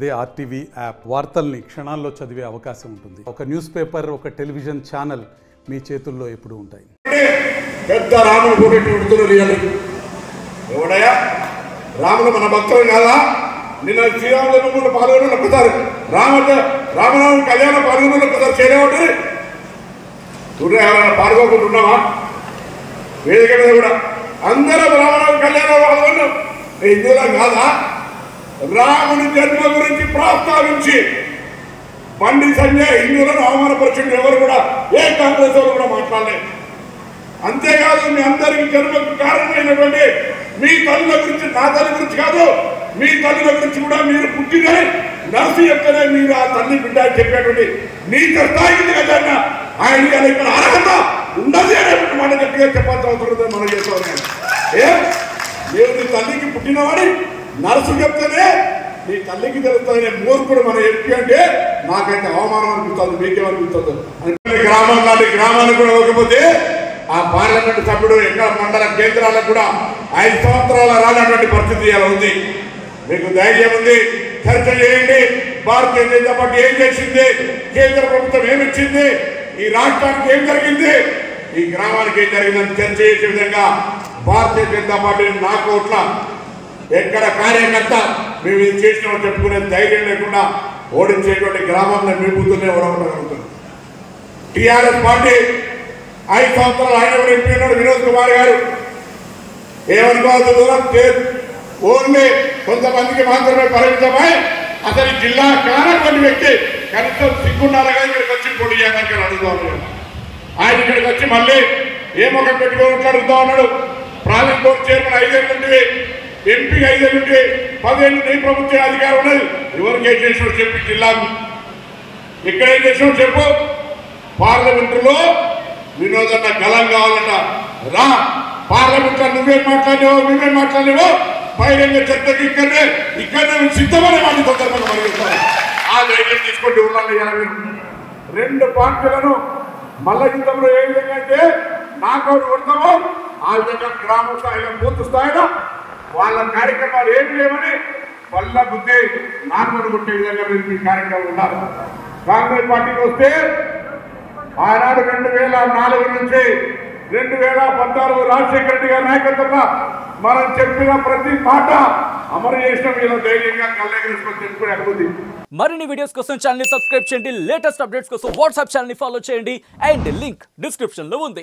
అదే RTV app వార్తల్ని క్షణాల్లో చదివే అవకాశం ఉంటుంది. ఒక న్యూస్ పేపర్, ఒక టెలివిజన్ ఛానల్ మీ చేతుల్లో ఎప్పుడూ ఉంటాయి. పెద్ద రాముడు ఎవడయా రాముడు మన భక్తులు కాదా? నిన్న శ్రీరామజన్మభూమిలో పాల్గొన్న ఒకసారి రామనామం కళ్యాణ పాల్గొన్న ఒకసారి చేయలేమంటే చూడ ఎవరైనా పాల్గొకుంటున్నావా? వేదిక మీద కూడా అందరూ రామనామం కళ్యాణ పాల్గొన్నాం. హిందువులం కాదా? రాముని జన్మ గురించి ప్రస్తావించి బండి సంజయ్ హిందువులను అవమానపరిచిన ఎవరు కూడా ఏ కాంగ్రెస్ వాళ్ళు కూడా మాట్లాడలేదు. అంతేకాదు మీ అందరికి జన్మకు కారణమైనటువంటి మీ తల్లుల గురించి, నా తల్లి గురించి కాదు, మీ తల్లుల గురించి కూడా మీరు పుట్టిన నర్సు చెప్తేనే మీరు ఆ తల్లి బిడ్డ అని చెప్పేటువంటి నీత స్థాయికి కదా ఆయన ఇక్కడ అర్హత ఉండదు అనేటువంటి మాట గట్టిగా చెప్పాల్సిన అవసరం మనం చేస్తాం. నేను నీ తల్లికి పుట్టినవాడి నర్సు చెప్తేనే నీ తల్లికి తెలుస్తుందనే మూర్ఖుడు మన ఎంపీ అంటే నాకైతే అవమానం అనిపిస్తుంది. మీకేమనిపిస్తుంది? గ్రామం లాంటి గ్రామానికి కూడా ఇవ్వకపోతే ఆ పార్లమెంట్ సభ్యుడు ఎక్కడ మండల కేంద్రాలకు కూడా 5 సంవత్సరాల రానటువంటి పరిస్థితి ఇలా ఉంది. మీకు ధైర్యం ఉంది, చర్చ చేయండి. భారతీయ జనతా పార్టీ ఏం చేసింది, కేంద్ర ప్రభుత్వం ఏమిచ్చింది, ఈ రాష్ట్రానికి ఏం జరిగింది, ఈ గ్రామానికి ఏం జరిగిందని చర్చ చేసే విధంగా భారతీయ జనతా పార్టీ నాకోట్ల ఎక్కడ కార్యకర్త మేము ఇది చేసినామో చెప్పుకునే ధైర్యం లేకుండా ఓడించేటువంటి గ్రామంలో మీ బుద్ధులే ఓడగలుగుతుంది. టీఆర్ఎస్ పార్టీ 5 సంవత్సరాలు ఆయన కూడా ఎంపీ ఉన్నాడు వినోద్ కుమార్ గారు. ఏమనుకోవద్దు, ఓన్లీ కొంతమందికి మాత్రమే పరిమితమై అతని జిల్లా కానటువంటి వ్యక్తి కనీసం సిగ్గుండాలగా ఇక్కడికి వచ్చి పోటీ చేయడానికి అడుగుతా ఉన్నాడు. ఆయన ఇక్కడికి వచ్చి మళ్ళీ ఏ ముఖం పెట్టుకోవడానికి అడుగుతా ఉన్నాడు. ప్రాజెక్ట్ బోర్డు చైర్మన్ 5 ఏళ్ళు ఉంటే, ఎంపీ 5 ఏళ్ళు ఉంటే, 10 ఏళ్ళు నీ ప్రభుత్వ అధికారం ఉన్నది. ఎవరికి ఏం చేసినాడు చెప్పి జిల్లాకు ఇక్కడ ఏం చేసినాడు చెప్పు. పార్లమెంటులో వినోదన్న గలం కావాలట రా, పార్లమెంట్లో నువ్వేం మాట్లాడినావో నువ్వేం మాట్లాడినావో బహిరంగ చర్చకి ఇక్కడనే సిద్ధమనే వాటి సందర్భంగా పరిగెత్తారు. ఆ ధైర్యం తీసుకుంటూ ఉన్నాను. 2 పార్టీలను మల్ల యుద్ధంలో ఏ విధంగా అయితే నాకౌట్ కొడతామో ఆ విధంగా గ్రామ స్థాయిలో బూత్ స్థాయిలో వాళ్ళ కార్యక్రమాలు ఏమి లేవని వల్ల బుద్ధి నార్మల్ కొట్టే విధంగా మీరు మీ కార్యక్రమం ఉండాలి. కాంగ్రెస్ పార్టీకి వస్తే ఆనాడు 2004 నుంచి 2016 రాజశేఖర రెడ్డి గారి నాయకత్వంలో మనం చెప్పిన ప్రతి మాట అమలు చేసిన వీళ్ళ ధైర్యంగా కళ్ళెగరేసుకొని చెప్పుకునే అనుకుంది. మరిన్ని వీడియోస్ కోసం ఛానల్ ని సబ్స్క్రైబ్ చేయండి. లేటెస్ట్ అప్డేట్స్ కోసం వాట్సాప్ ఛానల్ ని ఫాలో చేయండి. అండ్ లింక్ డిస్క్రిప్షన్ లో ఉంది.